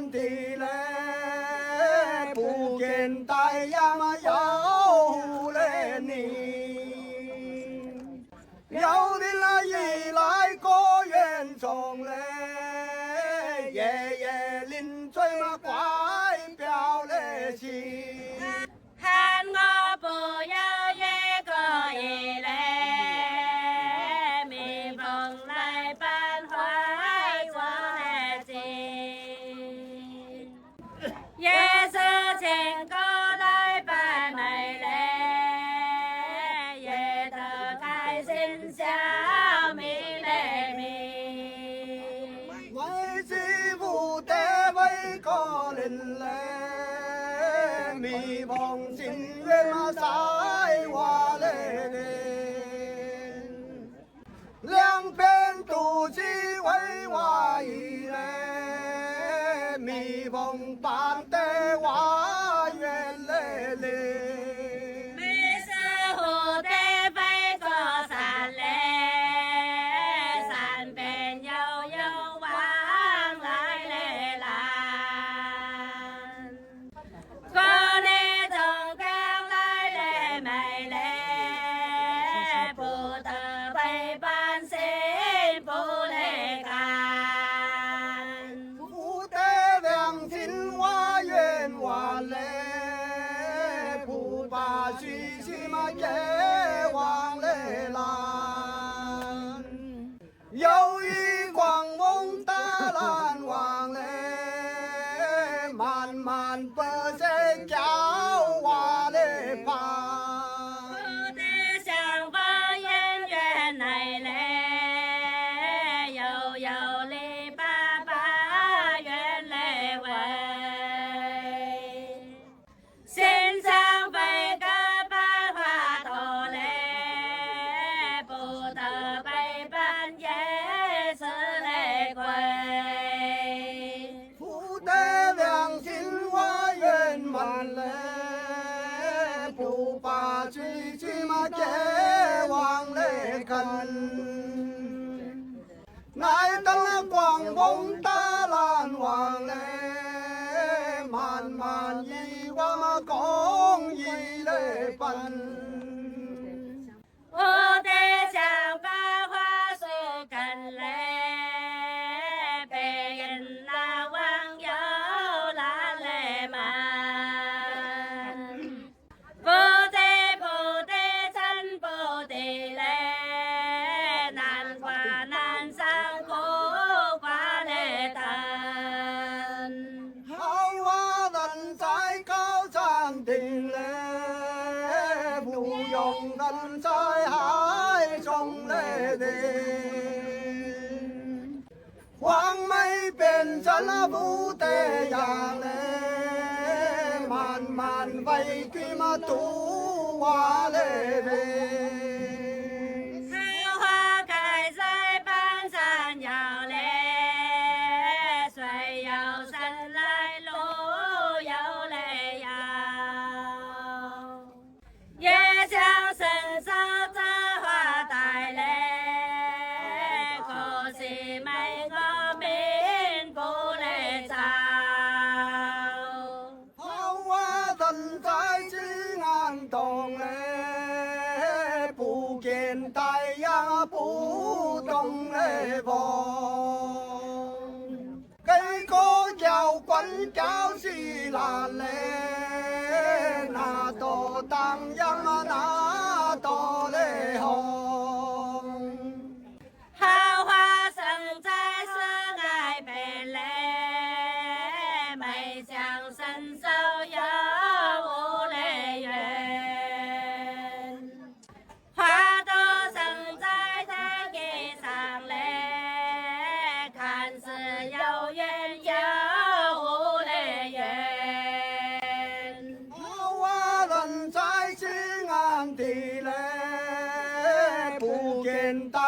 上的嘞，不见太阳有了你，有的那一来过园中嘞，夜夜临醉嘛怪表嘞情。喊我不要一个一来，蜜蜂来伴怀我的心，夜色情歌来伴美丽，夜的开心笑眯嘞眯。为媳妇的为个人嘞。蜜蜂心愿嘛在我嘞嘞，两边肚脐为我一嘞，蜜蜂伴得我远嘞嘞。每次蝴蝶飞过山嘞，山边悠悠望来嘞蓝。过年中刚来嘞美嘞，不得陪伴心不嘞干。不得良心我愿完嘞，不把虚心嘛给忘嘞啦。有一光梦大难忘嘞，慢慢不谁叫我嘞怕。不得相逢姻缘来嘞，悠悠里爸爸愿来回。心上飞个百花朵嘞，不得陪伴也是嘞归。不得良心我愿满嘞，不把句句嘛给忘嘞根。来到了光梦大难忘嘞，慢慢遗忘嘛公益嘞奔。我的想把花树根嘞，被人那网友拉来满。不得不得真不得嘞，难挂难上苦挂嘞担。好啊，人在高山顶嘞，不用人在海中嘞的。黄梅变成了不得样嘞，慢慢委屈嘛度我嘞嘞。桃花开在半山腰嘞，水有山来路有嘞遥。夜宵身上这花带嘞，可惜没个面不嘞照。好啊，人在金安洞嘞，不见太阳不动嘞风。给个叫官叫西兰嘞，那朵当阳啊，那朵嘞红。好花生在是爱边嘞，没想伸手有无嘞缘。花朵生在大地上嘞，看似有缘有无嘞缘。好啊，人在金安地嘞，不见太